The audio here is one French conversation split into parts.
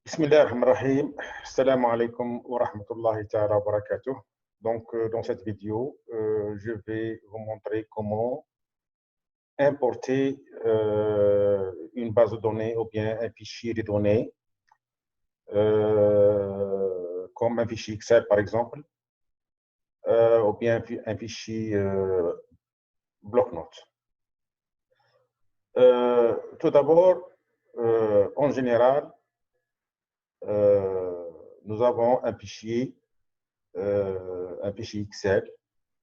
Bismillahirrahmanirrahim. Assalamu alaikum wa rahmatullahi ta'ala wa barakatuh. Donc, dans cette vidéo, je vais vous montrer comment importer une base de données ou bien un fichier de données, comme un fichier Excel par exemple, ou bien un fichier bloc-notes. Tout d'abord, en général, nous avons un fichier Excel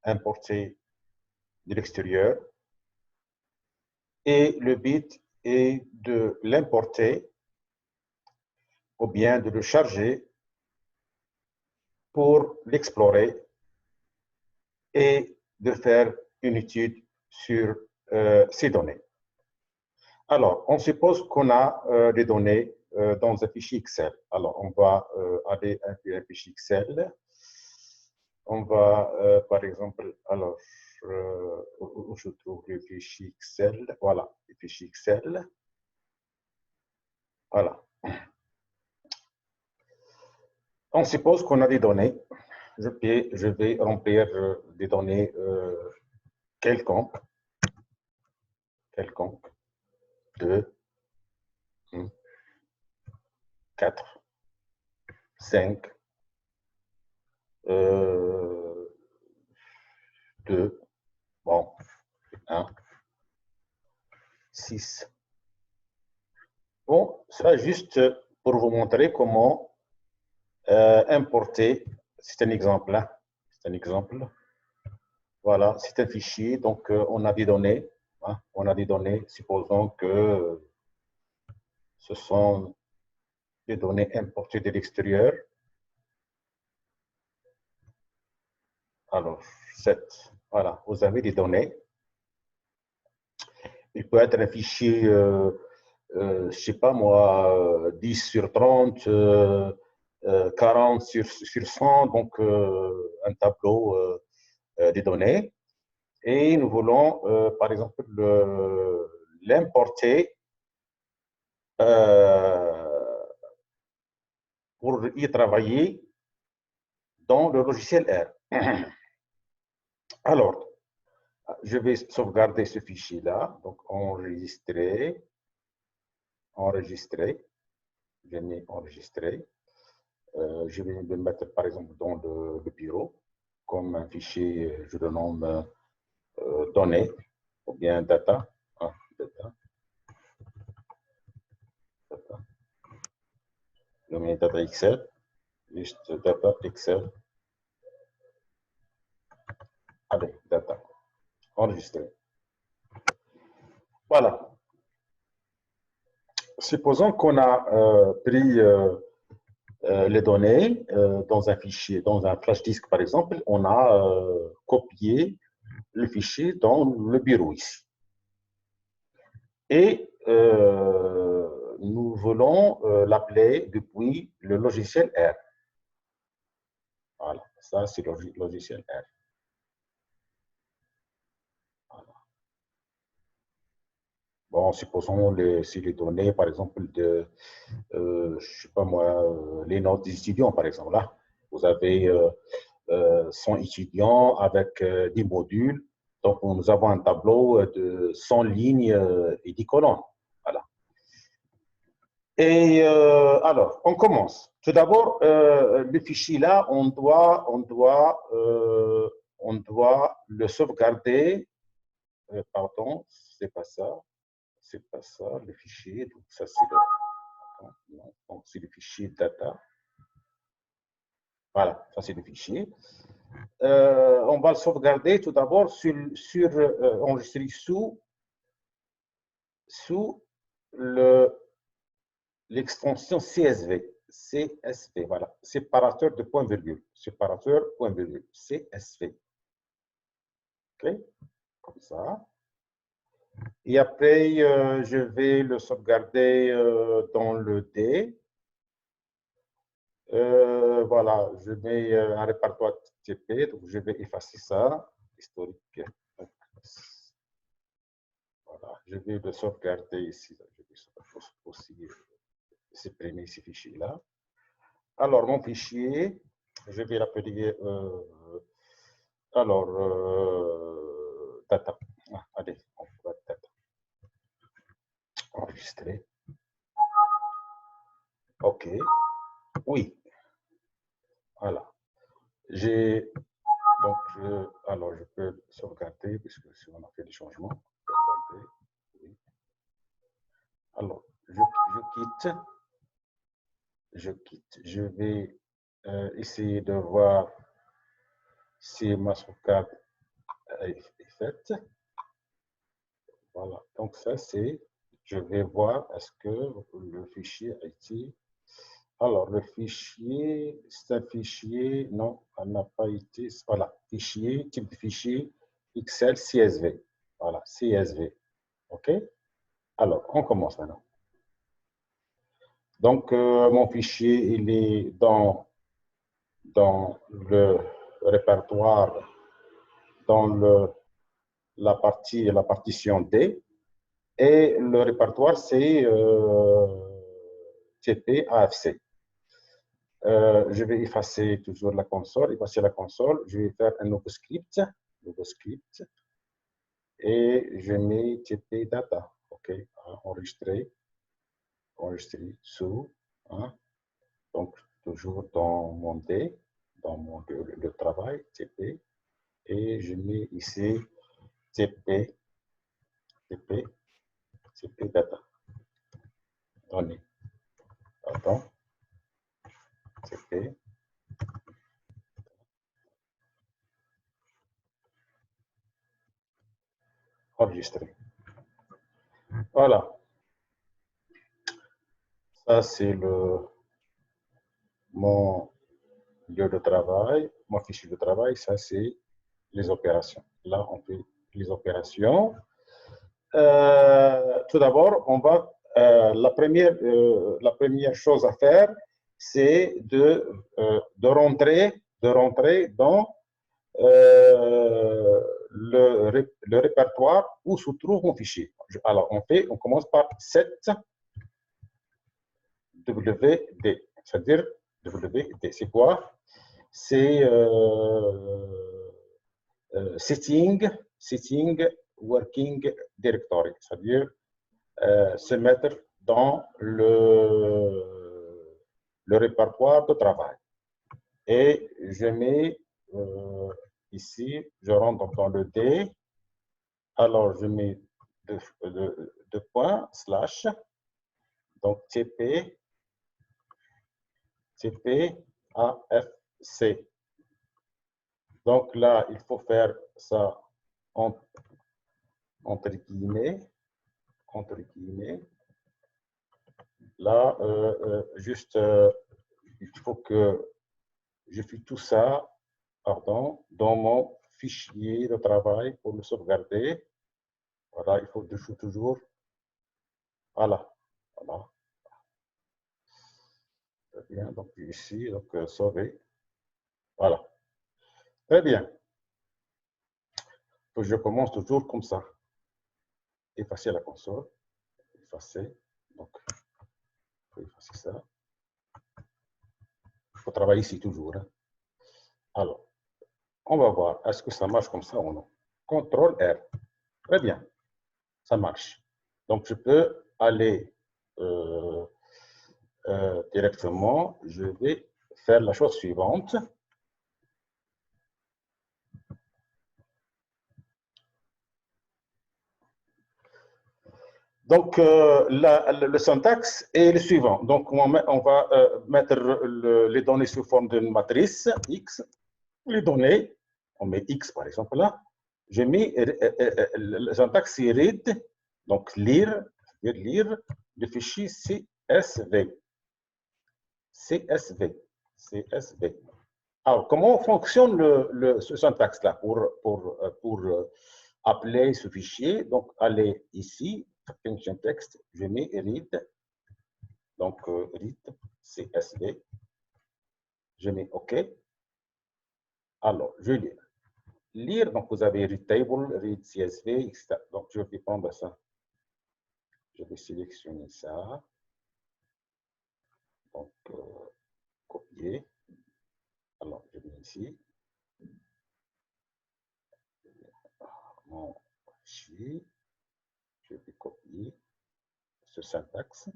importé de l'extérieur et le but est de l'importer ou bien de le charger pour l'explorer et de faire une étude sur ces données. Alors, on suppose qu'on a des données dans un fichier Excel. Alors, on va aller à un fichier Excel. On va, par exemple, alors, où je trouve le fichier Excel. Voilà, le fichier Excel. Voilà. On suppose qu'on a des données. Je vais remplir des données quelconques. 2, 4, 5, 2, bon, 1, 6. Bon, ça juste pour vous montrer comment importer. C'est un exemple. Hein? C'est un exemple. Voilà, c'est un fichier. Donc, on a des données. Hein? On a des données. Supposons que ce sont des données importées de l'extérieur. Alors, 7. Voilà, vous avez des données. Il peut être un fichier, je ne sais pas moi, 10 sur 30, 40 sur 100, donc un tableau des données. Et nous voulons, par exemple, l'importer pour y travailler dans le logiciel R. Alors, je vais sauvegarder ce fichier-là, donc enregistrer, je mets enregistrer. Je vais le mettre par exemple dans le bureau, comme un fichier, je le nomme données, ou bien data. Hein, data. Je mets data Excel, juste data Excel. Allez, data. Enregistrer. Voilà. Supposons qu'on a pris les données dans un fichier, dans un flash disk par exemple, on a copié le fichier dans le bureau ici. Et nous voulons l'appeler depuis le logiciel R. Voilà, ça c'est le logiciel R. Voilà. Bon, supposons si les données, par exemple, de, je sais pas moi, les notes des étudiants, par exemple, là, vous avez 100 étudiants avec 10 modules. Donc, nous avons un tableau de 100 lignes et 10 colonnes. Voilà. Et alors, on commence. Tout d'abord, le fichier là, on doit le sauvegarder. Pardon, c'est pas ça. C'est pas ça, le fichier. Donc, ça, c'est le, donc, c'est le fichier data. Voilà, ça, c'est le fichier. On va le sauvegarder tout d'abord enregistré sous l'extension CSV. CSV, voilà. Séparateur de point-virgule. Séparateur, point-virgule. CSV. OK? Comme ça. Et après, je vais le sauvegarder dans le D. Voilà, je mets un répertoire TP, donc je vais effacer ça. Historique. Voilà, je vais le sauvegarder ici. Je vais aussi supprimer ce fichier-là. Alors, mon fichier, je vais l'appeler, data. Ah, allez, on va data. Enregistrer. OK. Oui. Voilà. J'ai donc, alors je peux sauvegarder puisque si on a fait des changements. Sauvegarder. Oui. Alors, je quitte. Je vais essayer de voir si ma sauvegarde est faite. Voilà. Donc ça c'est, je vais voir est-ce que le fichier a été. Alors, le fichier, c'est un fichier, non, elle n'a pas été, voilà, fichier, type de fichier Excel CSV. Voilà, CSV. OK? Alors, on commence maintenant. Donc, mon fichier, il est dans le répertoire, dans la partition D, et le répertoire, c'est TP AFC. Je vais effacer toujours la console, effacer la console. Je vais faire un nouveau script, et je mets TP data. OK, enregistrer sous, hein. Donc toujours dans mon D, dans le travail, TP, et je mets ici TP data. Données. Pardon. TP. Enregistrer. Voilà. Ça, c'est mon lieu de travail, mon fichier de travail. Ça, c'est les opérations. Là, on fait les opérations. Tout d'abord, on va la première chose à faire, c'est de rentrer dans le répertoire où se trouve mon fichier. Alors, on commence par 7 WD, c'est-à-dire WD. C'est quoi? C'est setting working directory, c'est-à-dire se mettre dans le répertoire de travail. Et je mets ici, je rentre dans le D, alors je mets deux points, slash, donc TP AFC. Donc là, il faut faire ça entre guillemets. Là, juste, il faut que je fais tout ça, pardon, dans mon fichier de travail pour le sauvegarder. Voilà, il faut toujours. Voilà. Très bien, donc ici, donc sauver. Voilà. Très bien. Donc, je commence toujours comme ça. Effacer la console. Effacer. Donc, il faut effacer ça. Il faut travailler ici toujours. Hein. Alors, on va voir, est-ce que ça marche comme ça ou non? CTRL R. Très bien. Ça marche. Donc, je peux aller directement. Je vais faire la chose suivante. Donc, le syntaxe est le suivant. Donc, on va mettre les données sous forme d'une matrice X. Les données, on met X par exemple là. J'ai mis le syntaxe c'est read, donc lire le fichier CSV. Alors, comment fonctionne ce syntaxe-là pour appeler ce fichier? Donc, aller ici, function text, je mets read, donc read CSV, je mets OK. Alors, je lis. Lire, donc vous avez read table, read CSV, etc. Donc, je vais prendre ça. Je vais sélectionner ça. Donc, copier. Alors, je viens ici. Mon fichier. Je vais copier ce syntaxe.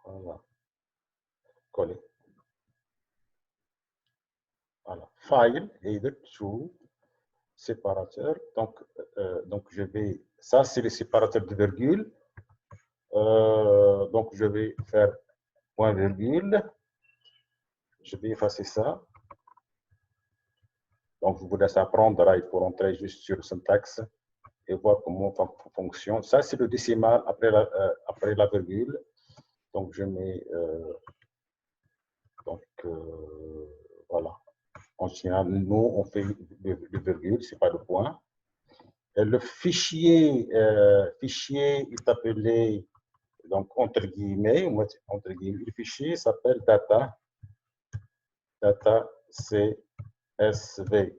Voilà. Coller. Voilà. File, header, true, séparateur. Donc, je vais. Ça, c'est le séparateur de virgule. Donc, je vais faire point virgule. Je vais effacer ça. Donc, je vous laisse apprendre. Là, il faut rentrer juste sur le syntaxe et voir comment ça fonctionne. Ça, c'est le décimal après la virgule. Donc, je mets. Voilà. En général, nous, on fait le virgule, ce n'est pas le point. Le fichier est appelé, donc, entre guillemets, le fichier s'appelle data CSV.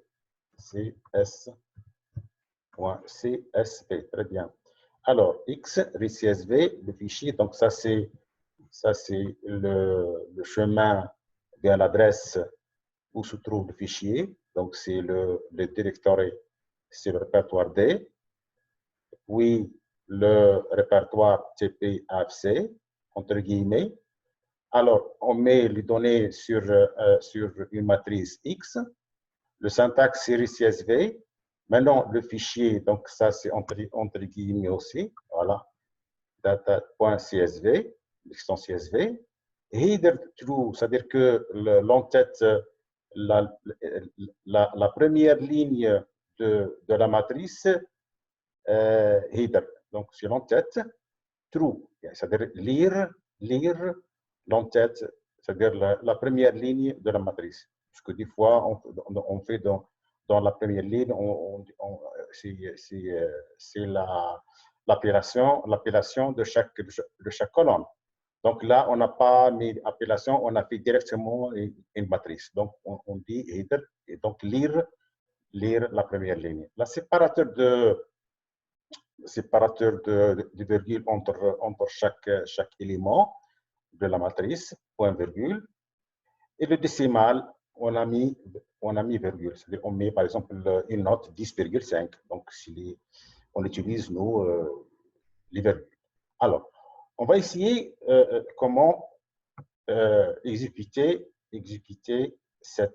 CSV, très bien. Alors, X, CSV, le fichier, donc ça c'est le chemin vers l'adresse où se trouve le fichier. Donc, c'est le directory, c'est le répertoire D. Puis, le répertoire TP-AFC, entre guillemets. Alors, on met les données sur une matrice X. Le syntaxe série CSV. Maintenant, le fichier, donc ça, c'est entre guillemets aussi. Voilà. Data.csv, l'extension CSV. Header true, c'est-à-dire que l'entête, la première ligne de la matrice, header, donc c'est l'entête. True, c'est-à-dire lire l'entête, c'est-à-dire la première ligne de la matrice. Parce que des fois, on fait dans la première ligne, c'est l'appellation de chaque colonne. Donc là, on n'a pas mis appellation, on a fait directement une matrice. Donc, on dit header, et donc lire la première ligne. Le séparateur de virgule entre chaque élément de la matrice, point virgule. Et le décimal, on a mis virgule. C'est-à-dire on met par exemple une note 10,5. Donc, si on utilise, nous, les virgules. Alors, on va essayer comment exécuter ce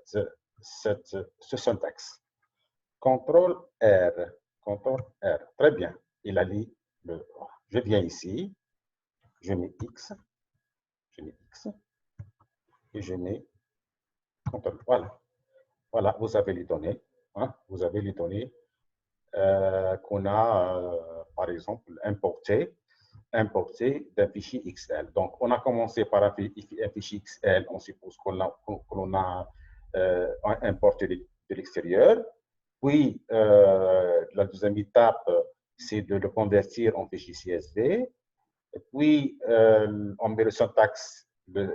syntaxe. CTRL R. Très bien. Il a dit je viens ici, je mets X, et je mets CTRL. Voilà. Voilà, vous avez les données. Hein, vous avez les données qu'on a, par exemple, importées d'un fichier XL. Donc, on a commencé par un fichier XL, on suppose qu'on a importé de l'extérieur. Puis, la deuxième étape, c'est de le convertir en fichier CSV. Et puis, on met le syntaxe, il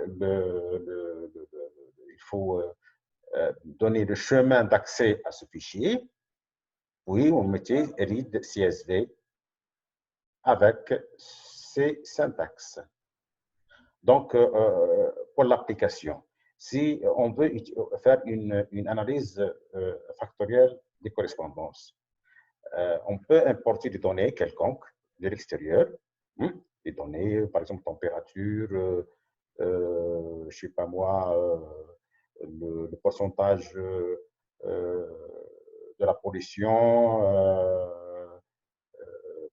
faut donner le chemin d'accès à ce fichier. Puis, on mettait read CSV avec ces syntaxes. Donc, pour l'application, si on veut faire une analyse factorielle des correspondances, on peut importer des données quelconques de l'extérieur, des données, par exemple, température, je ne sais pas moi, le pourcentage de la pollution,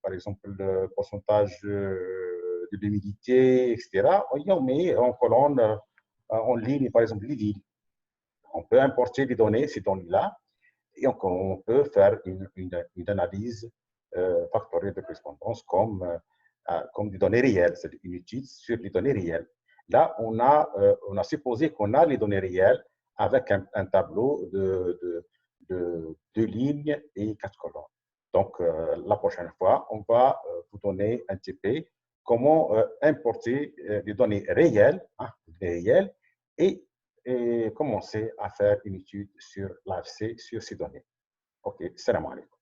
par exemple, le pourcentage de l'humidité, etc. On met en colonne, en ligne, par exemple, les villes. On peut importer les données, ces données-là, et on peut faire une analyse factorielle de correspondance comme des données réelles, c'est une étude sur les données réelles. Là, on a supposé qu'on a les données réelles avec un tableau de 2 lignes et 4 colonnes. Donc, la prochaine fois, on va vous donner un TP, comment importer des données réelles, et commencer à faire une étude sur l'AFC, sur ces données. OK, salam alaikum.